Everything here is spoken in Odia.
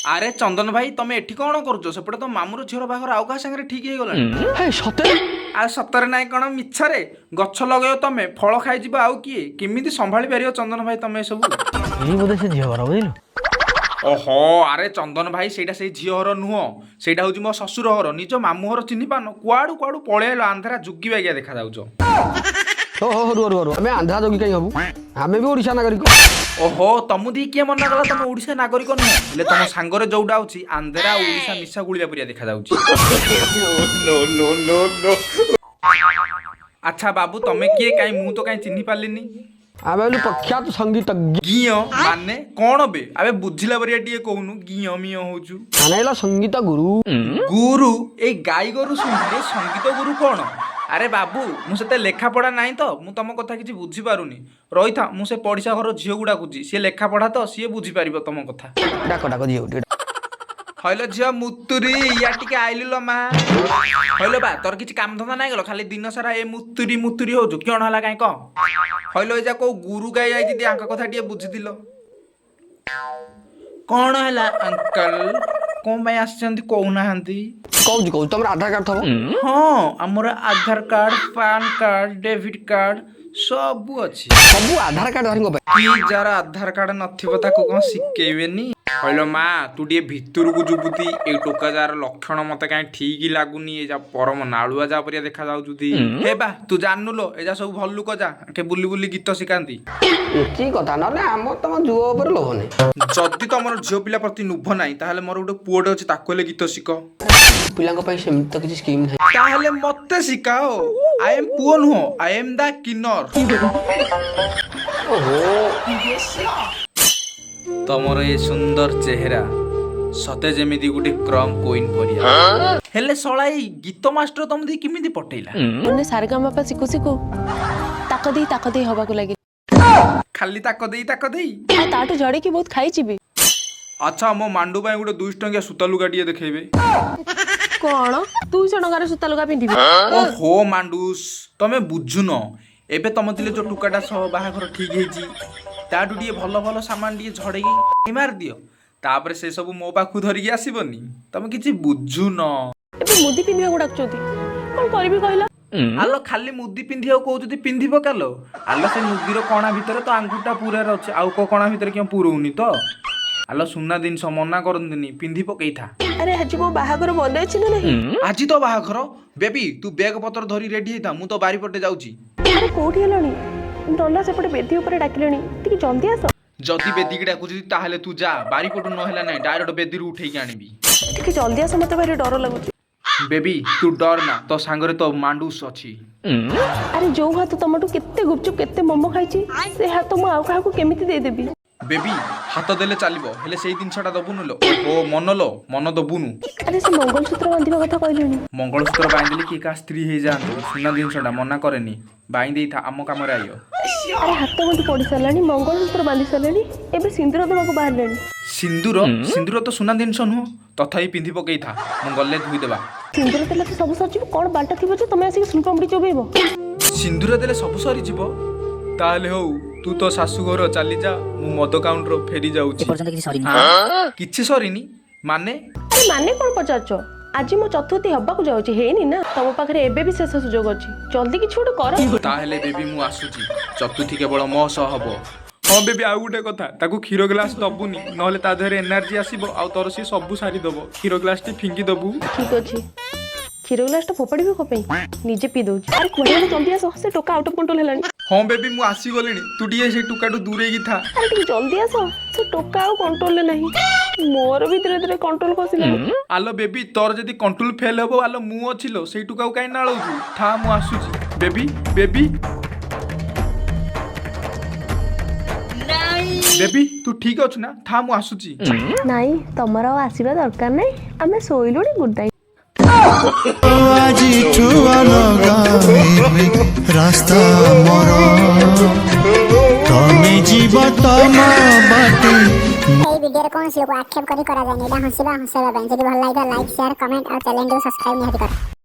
ଆରେ ଚନ୍ଦନ ଭାଇ ତମେ ଏଠି କଣ କରୁଛ? ସେପଟେ ତ ମାମୁର ଝିଅର ବାହାଘର ଆଉ କାହା ସାଙ୍ଗରେ ଠିକ ହେଇଗଲାଣି। ହେ ସତରେ? ଆଉ ସତରେ ନାଇଁ କଣ ମିଛରେ? ଗଛ ଲଗେଇବ ତମେ, ଫଳ ଖାଇଯିବ ଆଉ କିଏ? କେମିତି ସମ୍ଭାଳି ପାରିବ ଚନ୍ଦନ ଭାଇ ତମେ ଏସବୁ? ଏଇ ବୋଧେ ସେ ଝିଅ ଘର ବୁଝିଲୁ। ଓହୋ ଆରେ ଚନ୍ଦନ ଭାଇ ସେଇଟା ସେଇ ଝିଅ ଘର ନୁହଁ, ସେଇଟା ହଉଛି ମୋ ଶ୍ୱଶୁର ଘର। ନିଜ ମାମୁଁ ଘର ଚିହ୍ନି ପାରୁନ? କୁଆଡୁ କୁଆଡୁ ପଳେଇଲ, ଆନ୍ଧାରା ଯୁଗି ବାଗିଆ ଦେଖାଯାଉଛ। ହଉ ହଉ ରୁହ ଆମେ ଆନ୍ଧ୍ରା ଯୋଗୀ କାହିଁ ହବୁ? ଆମେ ବି ଓଡ଼ିଶା ନାଗରିକ। ଓହୋ ତମକୁ ଦି କିଏ ମନା କଲା ତମ ଓଡିଶା ନାଗରିକ ନୁହଁ? ହେଲେ ତମ ସାଙ୍ଗରେ ଯୋଉଟା ଅଛି ଆନ୍ଧ୍ରା ଆଉ ଓଡିଶା ମିଶା ଗୁଳିଆ ପରିଆ ଦେଖାଯାଉଛି। ଆଚ୍ଛା ବାବୁ ତମେ କିଏ? କାଇଁ ମୁଁ ତ କାଇଁ ଚିହ୍ନି ପାରିଲିନି। ଆମେ ହେଲୁ ପ୍ରଖ୍ୟାତ ସଙ୍ଗୀତଜ୍ଞ। ଗିଅ ମାନେ କଣ ବେ? ଆବେ ବୁଝିଲା ପରିଆ ଟିକେ କହୁନୁ, ଗିଅ ମିଅ ହଉଛୁ। ଆମେ ହେଲା ସଙ୍ଗୀତ ଗୁରୁ। ଗୁରୁ? ଏଇ ଗାଈ ଗୋରୁ ଶୁଣିଥିଲି, ସଙ୍ଗୀତ ଗୁରୁ କଣ? ଆରେ ବାବୁ ମୁଁ ସେତେ ଲେଖାପଢା ନାହିଁ ତ, ମୁଁ ତମ କଥା କିଛି ବୁଝିପାରୁନି। ରହିଥା ମୁଁ ସେ ପଡ଼ିଶା ଘର ଝିଅକୁ ଡାକୁଛି, ସିଏ ଲେଖାପଢା ତ, ସିଏ ବୁଝିପାରିବ ତମ କଥା। ଡାକ ଝିଅ ଟିକେ। ହଇଲୋ ଝିଅ ମୁତୁରି, ୟା ଟିକେ ଆଇଲୁ ଲୋ ମା। ହଇଲୋ ବା ତୋର କିଛି କାମ ଧନ୍ଦା ନାଇଁ ଗଲ, ଖାଲି ଦିନ ସାରା ଏ ମୁତୁରି ମୁତୁରି ହଉଛୁ, କିଅଣ ହେଲା କାଇଁ କହ? ହଇଲୋ ଏ ଯା କୋଉ ଗୁରୁ ଗାଈ ଆଇଛି, ଟିକେ ଆଙ୍କ କଥା ଟିକେ ବୁଝିଥିଲ। କଣ ହେଲା ଅଙ୍କଲ? କଣ ପାଇଁ ଆସିଛନ୍ତି କହୁନାହାନ୍ତି? କହୁଛି ତମର ଆଧାର କାର୍ଡ ଥବ? ହଁ ଆମର Aadhaar card, PAN card, debit card ସବୁ ଅଛି। ସବୁ ଆଧାର କାର୍ଡ ଧରିଙ୍କ ପାଇଁ। କି ଯାହାର ଆଧାର କାର୍ଡ ନଥିବ ତାକୁ କଣ ଶିଖେଇବେନି? ହଇଲୋ ମା ତୁ ଟିକେ ଭିତରକୁ ଯୁବୁତି, ଏଇ ଟୋକା ଯାହାର ଲକ୍ଷଣ ମତେ କାହିଁ ଠିକ ଲାଗୁନି। ଏ ଯା ପରମ ନାଳୁଆ ଯା ପରିଆ ଦେଖା ଯାଉଛନ୍ତି। ହେ ବା ତୁ ଜାଣିନୁ ଲୋ, ଏ ଯା ସବୁ ଭଲ ଲୋକ ଯା କେ ବୁଲି ବୁଲି ଗୀତ ଶିଖାନ୍ତି। ଏତିକି କଥା, ନହେଲେ ଆମର ତମ ଯୁଗ ଉପରେ ଲୋଭ ନାହିଁ। ଯଦି ତମର ଝିଅ ପିଲା ପ୍ରତି ଲୋଭ ନାହିଁ, ତାହେଲେ ମୋର ଗୋଟେ ପୁଅଟେ ଅଛି, ତାକୁ ହେଲେ ଗୀତ ଶିଖ। ପିଲାଙ୍କ ପାଇଁ ସେମିତି ତ କିଛି ସ୍କିମ୍ ନାହିଁ। ତାହେଲେ ମତେ ଶିଖାଅ। ଆଇ ଏମ୍ ପୁଅ ନୁହଁ, ଆଇ ଏମ୍ ଦା କିନର। ଓହୋ ତମର ଏ ସୁନ୍ଦର ଚେହେରା ସତେ ଯେମିତି ଗୋଟେ କ୍ରମ କୁଇନ୍ ପରିଆ। ହେଲେ ଶଳା ଏଇ ଗୀତ ମାଷ୍ଟର ତମ ଦେଇ କେମିତି ପଟେଇଲା? ମାନେ ସାରେଗାମାପା ଶିଖୁ ଶିଖୁ ତାକ ଦେଇ ହବାକୁ ଲାଗି। ଖାଲି ତାକ ଦେଇ ଆଉ ତାଠୁ ଝଡିକି ବହୁତ ଖାଇଛି ବି। ଆଚ୍ଛା ମୋ ମାଣ୍ଡୁ ପାଇଁ ଗୋଟେ 200 ଟଙ୍କିଆ ସୂତା ଲୁଗା ଟିକେ ଦେଖେଇବେ। କଣ 200 ଟଙ୍କାର ସୂତା ଲୁଗା ପିନ୍ଧିବି? ଓହୋ ମାଣ୍ଡୁସ୍ ତମେ ବୁଝୁନ, ଏବେ ତମ ଥିଲେ ଯୋଉ ଟୁକାଟା ସହ ବାହାଘର ଠିକ ହେଇଛି, ତାଠୁ ଟିକେ ଭଲ ଭଲ ସାମାନ ଟିକେ ଝଡେଇକି ମାରିଦିଅ, ତାପରେ ସେ ସବୁ ମୋ ପାଖକୁ ଧରିକି ଆସିବନି। ତମେ କିଛି ବୁଝୁନ। ଏବେ ମୁଦି ପିନ୍ଧିବାକୁ ଡାକୁଛନ୍ତି, କଣ କରିବି କହିଲ? ଆଲୋ ଖାଲି ମୁଦି ପିନ୍ଧିବାକୁ କହୁଛନ୍ତି, ପିନ୍ଧିବ କାଲୋ। ଆଲୋ ସେ ମୁଦିର କଣା ଭିତରେ ତ ଆଙ୍ଗୁଠିଟା ପୁରାର ଅଛି, ଆଉ କୋଉ କଣା ଭିତରେ କିਉਂ ପୁରଉନି ତ? ଆଲୋ ସୁନା ଜିନିଷ ମନା କରନ୍ତିନି, ପିନ୍ଧି ପକେଇଥା। ଆରେ ଆଜି ମୋ ବାହାଘର ମନେ ଅଛି ନା ନାହିଁ? ଆଜି ତ ବାହାଘର? ବେବି ତୁ ବେଗ ପତ୍ର ଧରି ରେଡି ହେଇଥା, ମୁଁ ତ ବାରିପଟେ ଯାଉଛି। ଆରେ କୋଉଠି ହେଲଣି? ନନା ସେପଟେ ବେଦି ଉପରେ ଡାକିଲେଣି, ଟିକେ ଜଲ୍ଦି ଆସ। ଯଦି ବେଦିକି ଡାକୁଛି ତାହେଲେ ତୁ ଯା, ବାରିପଟୁ ନହେଲା ନାହିଁ ଡାଇରେକ୍ଟ ବେଦିରୁ ଉଠେଇକି ଆଣିବି। ଟିକେ ଜଲ୍ଦି ଆସ, ମତେ ଭାରି ଡର ଲାଗୁଛି। ବେବି ତୁ ଡର ନା, ତୋ ସାଙ୍ଗରେ ତ ମାଣ୍ଡୁସ୍ ଅଛି। ଆରେ ଯୋଉ ହାତ ତମଠୁ କେତେ ଗୁପଚୁପ କେତେ ମୋମୋ ଖାଇଛି, ସେ ହାତ ମୁଁ ଆଉ କାହାକୁ କେମିତି ଦେଇଦେବି? ବେବି ହାତ ଦେଲେ ଚାଲିବ, ହେଲେ ସେଇ ଜିନିଷଟା ଦବୁନୁ ଲୋ। ଓ ମନ ଦବୁନୁ। ଆରେ ସେ ମଙ୍ଗଳସୂତ୍ର ବାନ୍ଧିବା କଥା କହିଲେଣି। ମଙ୍ଗଳସୂତ୍ର ବାନ୍ଧିଲେ କିଏ କାହା ସ୍ତ୍ରୀ ହେଇଯାଆନ୍ତି, ସୁନା ଜିନିଷଟା ମନା କରେନି। ବାନ୍ଧି ଦେଇଥା, ଆମ କାମରେ ଆଇବ। ଆରେ ହାତ ଗଣ୍ଠି ପଡି ସାରିଲାଣି, ମଙ୍ଗଳସୂତ୍ର ବାନ୍ଧି ସାରିଲେଣି, ଏବେ ସିନ୍ଦୁର ଦେବାକୁ ବାହାରିଲେଣି। ସିନ୍ଦୁର ତ ସୁନା ଜିନିଷ ନୁହଁ, ତଥାପି ପିନ୍ଧି ପକେଇଥା, ମୁଁ ଗଲେ ଧୋଇଦେବା। ସିନ୍ଦୁର ଦେଲେ ତ ସବୁ ସରିଯିବ, କଣ ବାଲ୍ଟା ଥିବ ଯେ ତମେ ଆସିକି ସୁନପାମ୍ପୁଡି ଚୋବେଇବ? ସିନ୍ଦୁର ଦେଲେ ସବୁ ସରିଯିବ? ତାହେଲେ ହଉ ତୁ ତ ଶାଶୁଘର ଚାଲିଯା, ମୁଁ ମଦ କାଉଣ୍ଟର ଫେରି ଯାଉଛି। କିଛି ସରିନି ମାନେ? ଆରେ ମାନେ କଣ ପଚାରୁଛ? ଆଜି ମୋ ଚତୁର୍ଥୀ ହବାକୁ ଯାଉଛି, ହେଇନି ନା। ତମ ପାଖରେ ଏବେ ବି ଶେଷ ସୁଯୋଗ ଅଛି, ଜଲ୍ଦି କିଛି ଗୋଟେ କର। ତାହେଲେ ବେବି ମୁଁ ଆସୁଛି, ଚତୁର୍ଥୀ କେବଳ ମୋ ସହ ହବ। ହଁ ବେବି ଆଉ ଗୋଟେ କଥା, ତାକୁ କ୍ଷୀର ଗ୍ଲାସ ଦବୁନି, ନହେଲେ ତା ଦେହରେ ଏନର୍ଜି ଆସିବ, ଆଉ ତୋର ସିଏ ସବୁ ସାରିଦବ। କ୍ଷୀର ଗ୍ଲାସଟି ଫିଙ୍ଗି ଦବୁ। ଠିକ ଅଛି, କ୍ଷୀର ଗ୍ଲାସଟା ଫୋପାଡ଼ିବି କଣ ପାଇଁ? ନିଜେ ପିଇ ଦଉଛି। ଆରେ କୁଆଡେ ଗଲେ, ଜଲ୍ଦି ଆସ, ସେ ଟୋକା ଆଉଟ୍ ଅଫ୍ କଣ୍ଟ୍ରୋଲ ହେଲାଣି। ହଁ ବେବି ମୁଁ ଆସିଗଲିଣି, ତୁ ଟିକେ ସେଇ ଟୋକାଠୁ ଦୂରେଇକି ଥା। ଆରେ ଟିକେ ଜଲ୍ଦି ଆସ, ସେ ଟୋକା ଆଉ କଣ୍ଟ୍ରୋଲରେ ନାହିଁ। ମୋର ବି ଧୀରେ ଧୀରେ କଣ୍ଟ୍ରୋଲ ଖସିଲାଣି। ଆଲୋ ବେବି ତୋର ଯଦି କଣ୍ଟ୍ରୋଲ ଫେଲ ହବ, ଆଲୋ ମୁଁ ଅଛି ଲୋ, ସେଇ ଟୋକାକୁ କାହିଁ ନାଳଉଛୁ? ଥା ମୁଁ ଆସୁଛି। ବେବି ବେବି ତୁ ଠିକ ଅଛୁ ନା? ଥା ମୁଁ ଆସୁଛି। ନାଇଁ ତମର ଆଉ ଆସିବା ଦରକାର ନାହିଁ, ଆମେ ଶୋଇଲୁଣି। Good night. ଆଜିଠୁ ଅଲଗା ରାସ୍ତା ମୋର, ତମେ ଯିବ ତମ ବାଟେ। এই ভিডিওর কোনসি আক্ষেপ করি করা যায়নি, এটা হসিবা হসাইবা ପାଇଁ। যদি ଭଲ ଲାଗିଲା ଲାଇକ୍ ସେୟାର କମେଣ୍ଟ ଆଉ ଚ୍ୟାନେଲକୁ ସବସ୍କ୍ରାଇବ ନିହାତି କର।